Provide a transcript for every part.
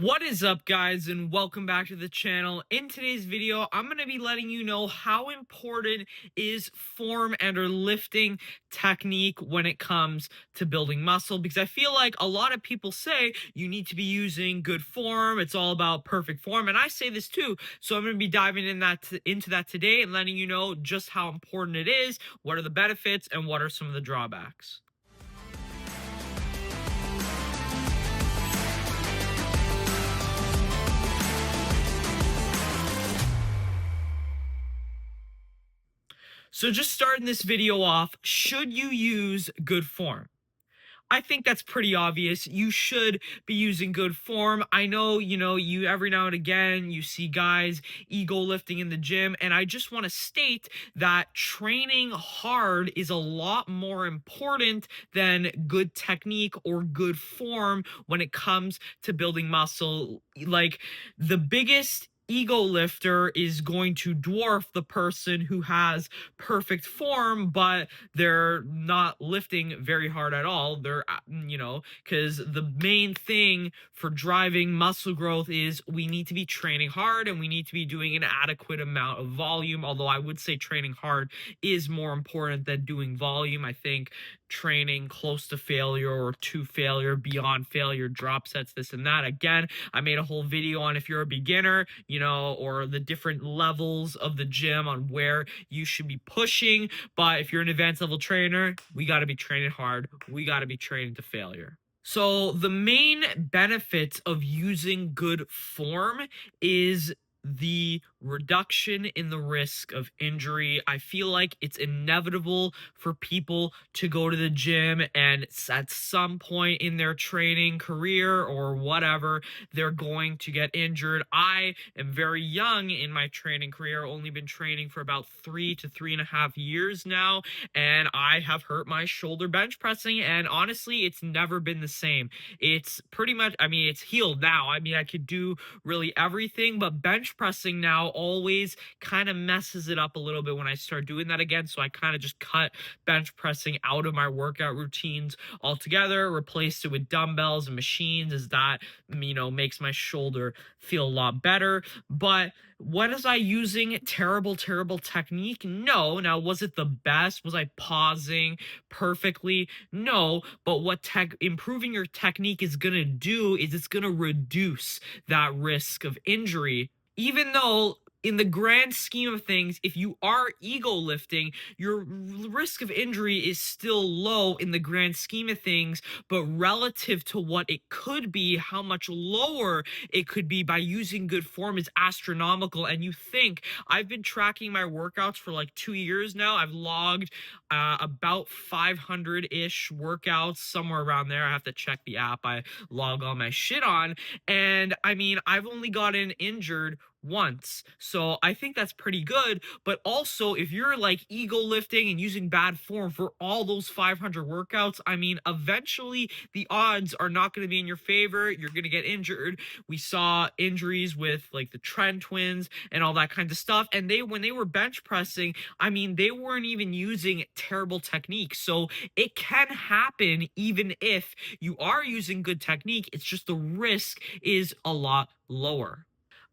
What is up, guys, and welcome back to the channel. In today's video, I'm going to be letting you know how important is form and or lifting technique when it comes to building muscle, because I feel like a lot of people say you need to be using good form. It's all about perfect form, and I say this too. So I'm going to be diving into that today and letting you know just how important it is, what are the benefits, and what are some of the drawbacks. So just starting this video off, should you use good form? I think that's pretty obvious. You should be using good form. I know, you every now and again, you see guys ego lifting in the gym. And I just want to state that training hard is a lot more important than good technique or good form when it comes to building muscle. Like, the biggest ego lifter is going to dwarf the person who has perfect form, but they're not lifting very hard at all. Because the main thing for driving muscle growth is we need to be training hard and we need to be doing an adequate amount of volume. Although I would say training hard is more important than doing volume. I think training close to failure or to failure, beyond failure, drop sets, this and that. Again, I made a whole video on if you're a beginner, or the different levels of the gym on where you should be pushing. But if you're an advanced level trainer, we got to be training hard. We got to be training to failure. So the main benefits of using good form is the reduction in the risk of injury. I feel like it's inevitable for people to go to the gym and at some point in their training career or whatever, they're going to get injured. I am very young in my training career, only been training for about 3 to 3.5 years now, and I have hurt my shoulder bench pressing, and honestly, it's never been the same. It's pretty much, it's healed now. I could do really everything, but bench pressing now always kind of messes it up a little bit when I start doing that again. So I kind of just cut bench pressing out of my workout routines altogether, replaced it with dumbbells and machines, as that, makes my shoulder feel a lot better. But was I using terrible technique? No. Now, was it the best? Was I pausing perfectly? No. But what improving your technique is going to do is it's going to reduce that risk of injury. Even though in the grand scheme of things, if you are ego lifting, your risk of injury is still low in the grand scheme of things, but relative to what it could be, how much lower it could be by using good form is astronomical. And you think, I've been tracking my workouts for like 2 years now. I've logged about 500-ish workouts, somewhere around there. I have to check the app I log all my shit on. And I've only gotten injured once. So I think that's pretty good. But also, if you're like ego lifting and using bad form for all those 500 workouts, eventually the odds are not going to be in your favor. You're going to get injured. We saw injuries with like the Trent twins and all that kind of stuff. And when they were bench pressing, they weren't even using terrible technique. So it can happen even if you are using good technique. It's just the risk is a lot lower.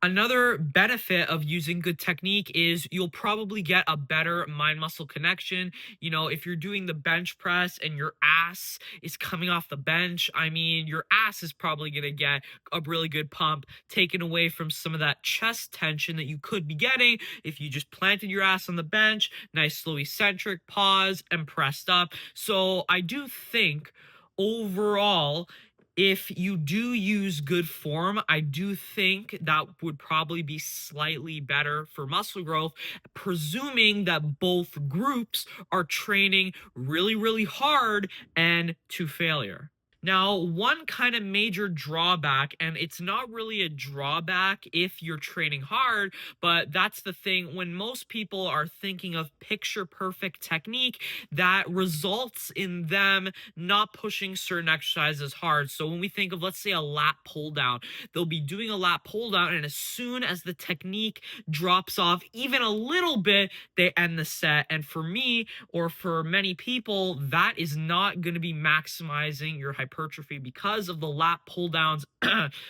Another benefit of using good technique is you'll probably get a better mind-muscle connection. If you're doing the bench press and your ass is coming off the bench, your ass is probably going to get a really good pump, taken away from some of that chest tension that you could be getting if you just planted your ass on the bench, nice slow eccentric, pause, and pressed up. So I do think overall, if you do use good form, I do think that would probably be slightly better for muscle growth, presuming that both groups are training really hard and to failure. Now, one kind of major drawback, and it's not really a drawback if you're training hard, but that's the thing, when most people are thinking of picture perfect technique, that results in them not pushing certain exercises hard. So when we think of, let's say, a lat pull down, they'll be doing a lat pull down, and as soon as the technique drops off even a little bit, they end the set. And for me, or for many people, that is not going to be maximizing your hypertrophy hypertrophy because of the lat pull downs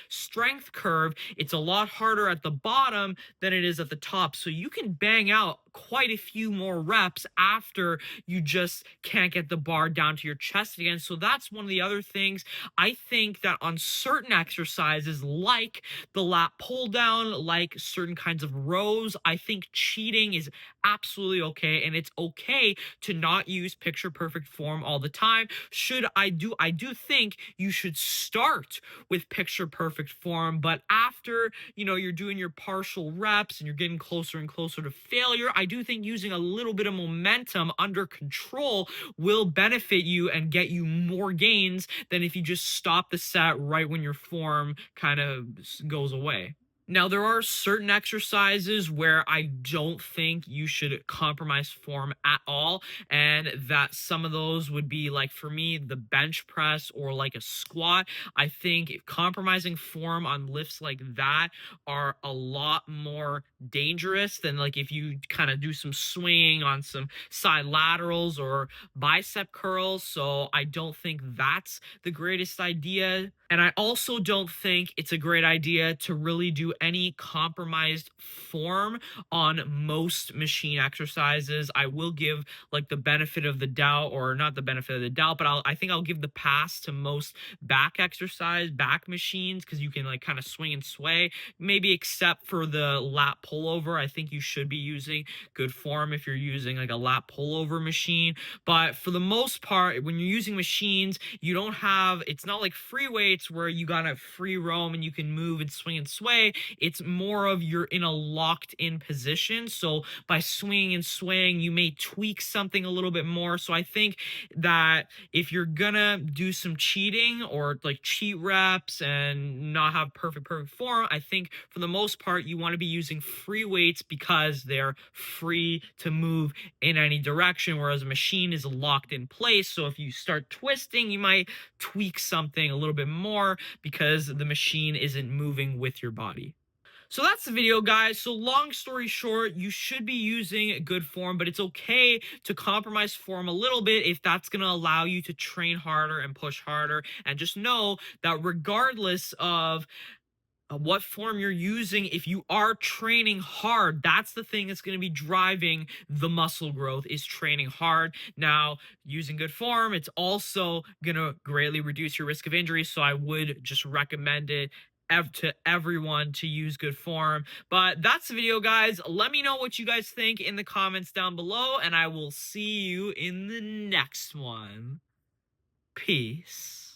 strength curve. It's a lot harder at the bottom than it is at the top. So you can bang out quite a few more reps after you just can't get the bar down to your chest again. So that's one of the other things. I think that on certain exercises like the lat pull down, like certain kinds of rows, I think cheating is absolutely okay, and it's okay to not use picture perfect form all the time. I do think you should start with picture perfect form, but after, you're doing your partial reps and you're getting closer and closer to failure, I do think using a little bit of momentum under control will benefit you and get you more gains than if you just stop the set right when your form kind of goes away. Now, there are certain exercises where I don't think you should compromise form at all. And that some of those would be like, for me, the bench press or like a squat. I think compromising form on lifts like that are a lot more dangerous than like if you kind of do some swinging on some side laterals or bicep curls. So I don't think that's the greatest idea. And I also don't think it's a great idea to really do any compromised form on most machine exercises. I will give like the benefit of the doubt, or not the benefit of the doubt, but I think I'll give the pass to most back machines, because you can like kind of swing and sway, maybe except for the lat pullover. I think you should be using good form if you're using like a lat pullover machine. But for the most part, when you're using machines, it's not like free weights where you gotta free roam and you can move and swing and sway. It's more of you're in a locked in position. So by swinging and swaying, you may tweak something a little bit more. So I think that if you're gonna do some cheating or like cheat reps and not have perfect form, I think for the most part you want to be using free weights because they're free to move in any direction, whereas a machine is locked in place. So if you start twisting, you might tweak something a little bit more because the machine isn't moving with your body. So that's the video, guys. So long story short, you should be using good form, but it's okay to compromise form a little bit if that's going to allow you to train harder and push harder. And just know that regardless of what form you're using, if you are training hard, that's the thing that's going to be driving the muscle growth, is training hard. Now, using good form, it's also going to greatly reduce your risk of injury, so I would just recommend it to everyone to use good form. But that's the video, guys. Let me know what you guys think in the comments down below, and I will see you in the next one. Peace.